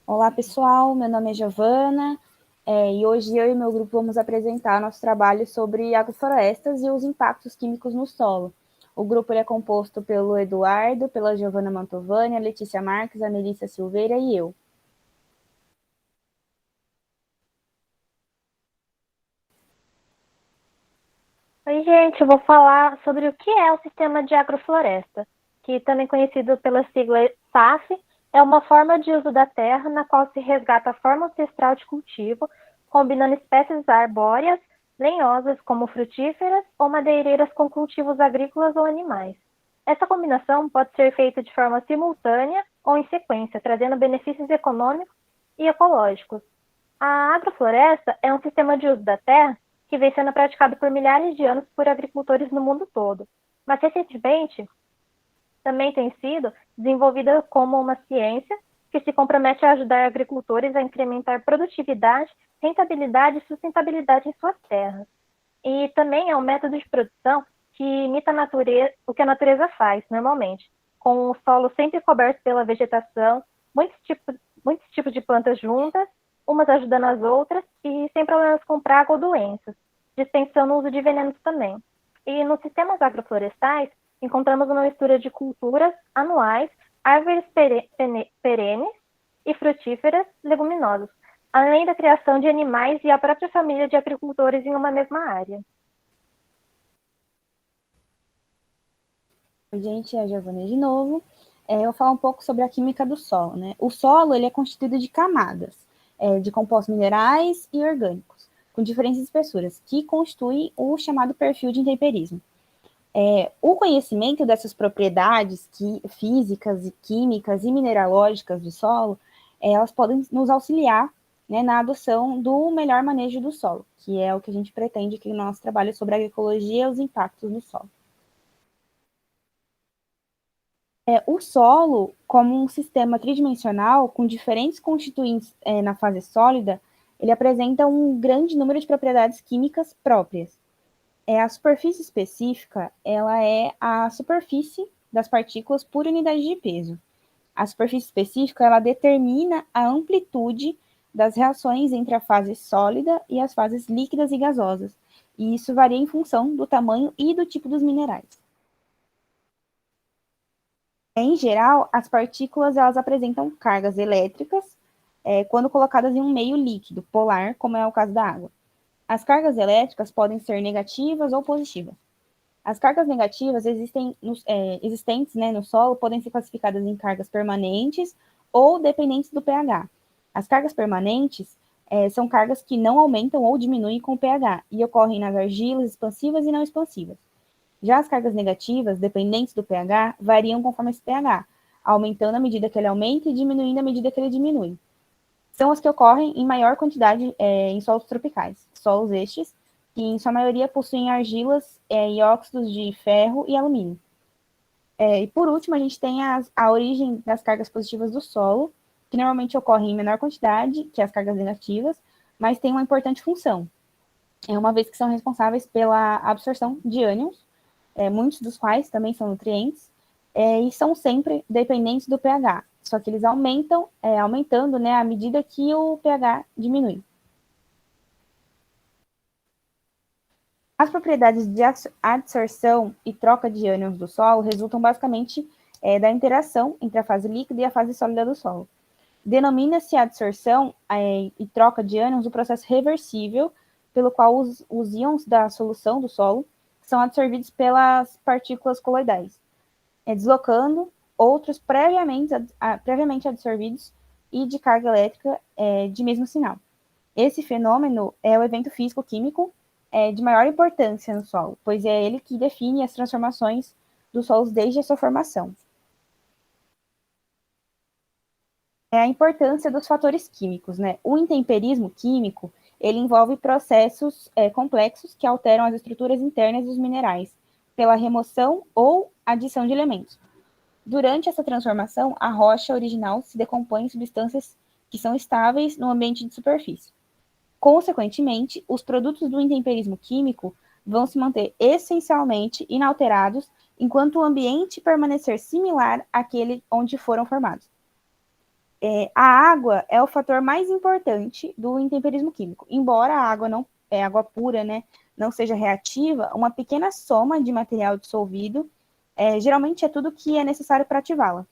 Olá, pessoal. Meu nome é Giovana e hoje eu e meu grupo vamos apresentar nosso trabalho sobre agroflorestas e os impactos químicos no solo. O grupo é composto pelo Eduardo, pela Giovana Mantovani, a Letícia Marques, a Melissa Silveira e eu. Oi, gente, eu vou falar sobre o que é o sistema de agrofloresta, que também conhecido pela sigla SAF, é uma forma de uso da terra na qual se resgata a forma ancestral de cultivo, combinando espécies arbóreas, lenhosas como frutíferas ou madeireiras com cultivos agrícolas ou animais. Essa combinação pode ser feita de forma simultânea ou em sequência, trazendo benefícios econômicos e ecológicos. A agrofloresta é um sistema de uso da terra que vem sendo praticado por milhares de anos por agricultores no mundo todo, mas recentemente também tem sido desenvolvida como uma ciência que se compromete a ajudar agricultores a incrementar produtividade, rentabilidade e sustentabilidade em suas terras. E também é um método de produção que imita a natureza, o que a natureza faz normalmente, com o solo sempre coberto pela vegetação, muitos tipos de plantas juntas, umas ajudando as outras e sem problemas com praga ou doenças, dispensando o uso de venenos também. E nos sistemas agroflorestais, encontramos uma mistura de culturas anuais, árvores perenes e frutíferas leguminosas, além da criação de animais e a própria família de agricultores em uma mesma área. Oi, gente, é a Giovana de novo. Eu vou falar um pouco sobre a química do solo, né? O solo ele é constituído de camadas, de compostos minerais e orgânicos, com diferentes espessuras, que constituem o chamado perfil de intemperismo. O conhecimento dessas propriedades físicas e químicas e mineralógicas do solo, elas podem nos auxiliar, né, na adoção do melhor manejo do solo, que é o que a gente pretende que o nosso trabalho sobre agroecologia e os impactos no solo. O solo, como um sistema tridimensional com diferentes constituintes na fase sólida, ele apresenta um grande número de propriedades químicas próprias. A superfície específica, ela é a superfície das partículas por unidade de peso. A superfície específica, ela determina a amplitude das reações entre a fase sólida e as fases líquidas e gasosas. E isso varia em função do tamanho e do tipo dos minerais. Em geral, as partículas elas apresentam cargas elétricas quando colocadas em um meio líquido, polar, como é o caso da água. As cargas elétricas podem ser negativas ou positivas. As cargas negativas existentes, né, no solo podem ser classificadas em cargas permanentes ou dependentes do pH. As cargas permanentes são cargas que não aumentam ou diminuem com o pH e ocorrem nas argilas expansivas e não expansivas. Já as cargas negativas, dependentes do pH, variam conforme esse pH, aumentando à medida que ele aumenta e diminuindo à medida que ele diminui. São as que ocorrem em maior quantidade em solos tropicais. Solos estes que, em sua maioria, possuem argilas e óxidos de ferro e alumínio. E, por último, a gente tem a origem das cargas positivas do solo, que normalmente ocorrem em menor quantidade que as cargas negativas, mas têm uma importante função, uma vez que são responsáveis pela absorção de ânions, muitos dos quais também são nutrientes, e são sempre dependentes do pH, só que eles aumentando, né, à medida que o pH diminui. As propriedades de adsorção e troca de ânions do solo resultam basicamente da interação entre a fase líquida e a fase sólida do solo. Denomina-se adsorção e troca de ânions o processo reversível pelo qual os íons da solução do solo são absorvidos pelas partículas coloidais, deslocando outros previamente absorvidos e de carga elétrica de mesmo sinal. Esse fenômeno é o evento físico-químico de maior importância no solo, pois é ele que define as transformações dos solos desde a sua formação. A importância dos fatores químicos, né? O intemperismo químico, ele envolve processos complexos que alteram as estruturas internas dos minerais pela remoção ou adição de elementos. Durante essa transformação, a rocha original se decompõe em substâncias que são estáveis no ambiente de superfície. Consequentemente, os produtos do intemperismo químico vão se manter essencialmente inalterados enquanto o ambiente permanecer similar àquele onde foram formados. A água é o fator mais importante do intemperismo químico. Embora a água não é água pura, né, não seja reativa, uma pequena soma de material dissolvido geralmente é tudo que é necessário para ativá-la.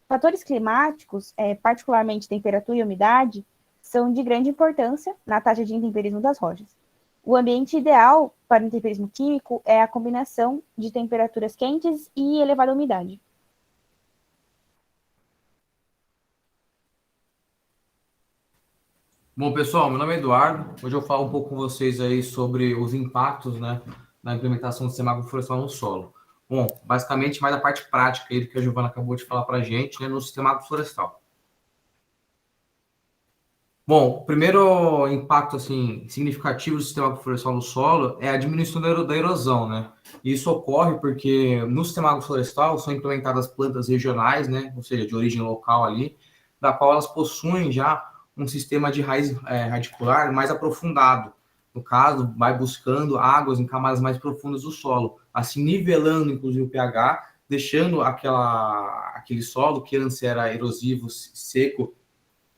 Fatores climáticos, particularmente temperatura e umidade, são de grande importância na taxa de intemperismo das rochas. O ambiente ideal para o intemperismo químico é a combinação de temperaturas quentes e elevada umidade. Bom, pessoal, meu nome é Eduardo. Hoje eu falo um pouco com vocês aí sobre os impactos, né, na implementação do sistema agroflorestal no solo. Bom, basicamente mais a parte prática aí que a Giovana acabou de falar para a gente, né, no sistema agroflorestal. Bom, o primeiro impacto assim significativo do sistema agroflorestal no solo é a diminuição da erosão, né? Isso ocorre porque no sistema agroflorestal são implementadas plantas regionais, né, ou seja, de origem local ali, da qual elas possuem já um sistema de raiz radicular mais aprofundado. No caso, vai buscando águas em camadas mais profundas do solo, assim nivelando inclusive o pH, deixando aquele solo que antes era erosivo, seco,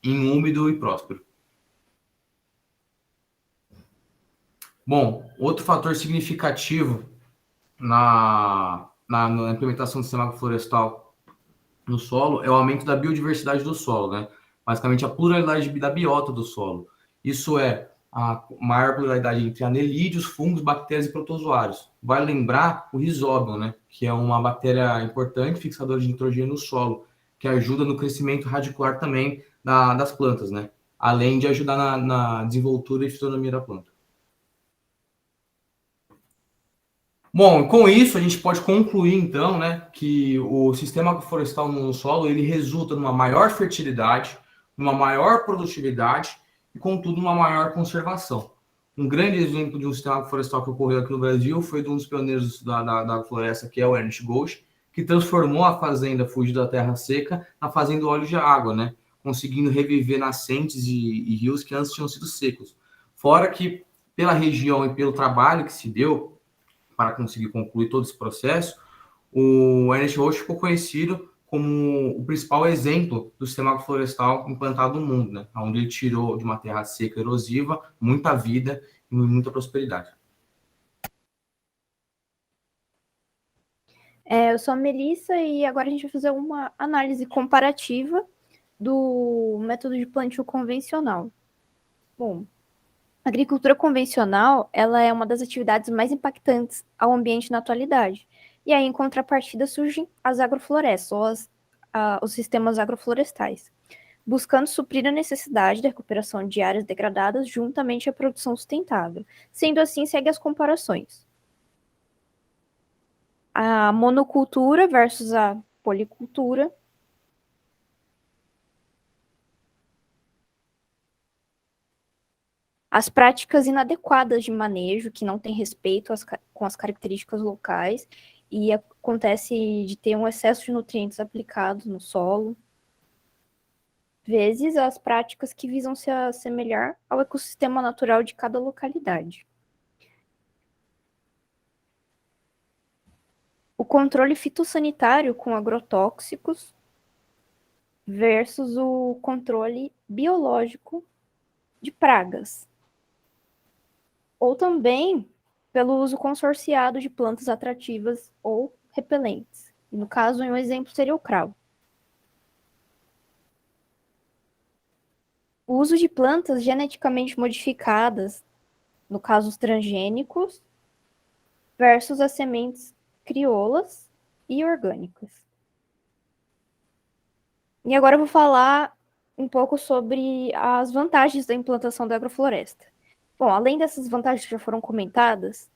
em úmido e próspero. Bom, outro fator significativo na implementação do sistema florestal no solo é o aumento da biodiversidade do solo, né? Basicamente, a pluralidade da biota do solo. Isso é a maior pluralidade entre anelídeos, fungos, bactérias e protozoários. Vai lembrar o rizóbio, né? Que é uma bactéria importante fixadora de nitrogênio no solo, que ajuda no crescimento radicular também das plantas, né? Além de ajudar na desenvoltura e fisionomia da planta. Bom, com isso a gente pode concluir então, né, que o sistema agroflorestal no solo ele resulta numa maior fertilidade, numa maior produtividade e, contudo, numa maior conservação. Um grande exemplo de um sistema agroflorestal que ocorreu aqui no Brasil foi de um dos pioneiros da agrofloresta, que é o Ernest Gold, que transformou a fazenda Fugi da Terra Seca na fazenda Olhos de Água, né, conseguindo reviver nascentes e rios que antes tinham sido secos. Fora que, pela região e pelo trabalho que se deu, para conseguir concluir todo esse processo, o Ernest Roche ficou conhecido como o principal exemplo do sistema florestal implantado no mundo, né? Onde ele tirou de uma terra seca e erosiva muita vida e muita prosperidade. Eu sou a Melissa e agora a gente vai fazer uma análise comparativa do método de plantio convencional. Bom, a agricultura convencional, ela é uma das atividades mais impactantes ao ambiente na atualidade. E aí, em contrapartida, surgem as agroflorestas, ou os sistemas agroflorestais, buscando suprir a necessidade da recuperação de áreas degradadas juntamente à produção sustentável. Sendo assim, segue as comparações. A monocultura versus a policultura. As práticas inadequadas de manejo, que não têm respeito com as características locais, e acontece de ter um excesso de nutrientes aplicados no solo. Vezes as práticas que visam se assemelhar ao ecossistema natural de cada localidade. O controle fitossanitário com agrotóxicos versus o controle biológico de pragas. Ou também pelo uso consorciado de plantas atrativas ou repelentes. No caso, um exemplo seria o cravo. O uso de plantas geneticamente modificadas, no caso os transgênicos, versus as sementes crioulas e orgânicas. E agora eu vou falar um pouco sobre as vantagens da implantação da agrofloresta. Bom, além dessas vantagens que já foram comentadas,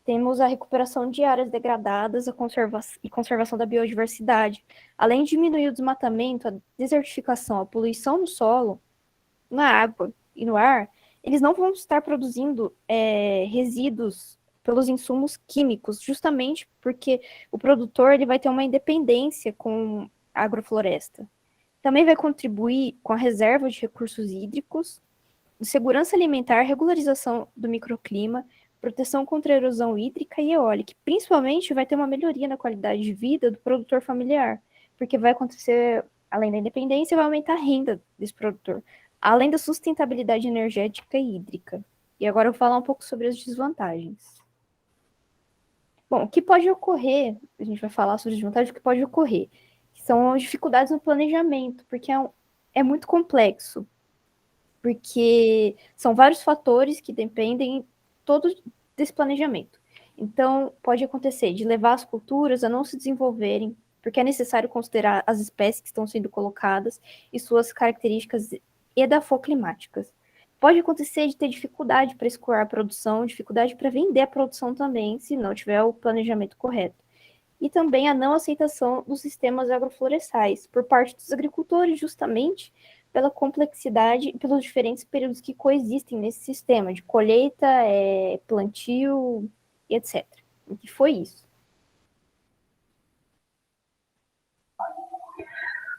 temos a recuperação de áreas degradadas e conservação da biodiversidade, além de diminuir o desmatamento, a desertificação, a poluição no solo, na água e no ar. Eles não vão estar produzindo resíduos pelos insumos químicos, justamente porque o produtor ele vai ter uma independência com a agrofloresta. Também vai contribuir com a reserva de recursos hídricos, de segurança alimentar, regularização do microclima, proteção contra a erosão hídrica e eólica. Principalmente vai ter uma melhoria na qualidade de vida do produtor familiar, porque vai acontecer Além da independência, vai aumentar a renda desse produtor, além da sustentabilidade energética e hídrica. E agora eu vou falar um pouco sobre as desvantagens. Bom, o que pode ocorrer, a gente vai falar sobre as desvantagens, o que pode ocorrer, que são as dificuldades no planejamento, porque é muito complexo, porque são vários fatores que dependem todos desse planejamento. Então, pode acontecer de levar as culturas a não se desenvolverem, porque é necessário considerar as espécies que estão sendo colocadas e suas características edafoclimáticas. Pode acontecer de ter dificuldade para escoar a produção, dificuldade para vender a produção também, se não tiver o planejamento correto. E também a não aceitação dos sistemas agroflorestais por parte dos agricultores, justamente pela complexidade e pelos diferentes períodos que coexistem nesse sistema de colheita, plantio e etc. O que foi isso?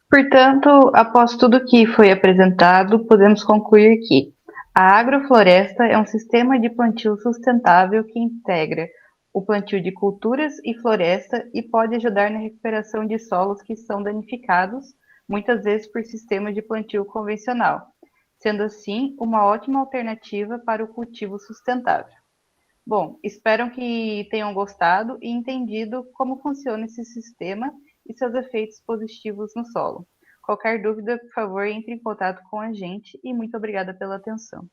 Portanto, após tudo que foi apresentado, podemos concluir que a agrofloresta é um sistema de plantio sustentável que integra o plantio de culturas e floresta e pode ajudar na recuperação de solos que são danificados, muitas vezes por sistemas de plantio convencional, sendo assim uma ótima alternativa para o cultivo sustentável. Bom, espero que tenham gostado e entendido como funciona esse sistema e seus efeitos positivos no solo. Qualquer dúvida, por favor, entre em contato com a gente e muito obrigada pela atenção.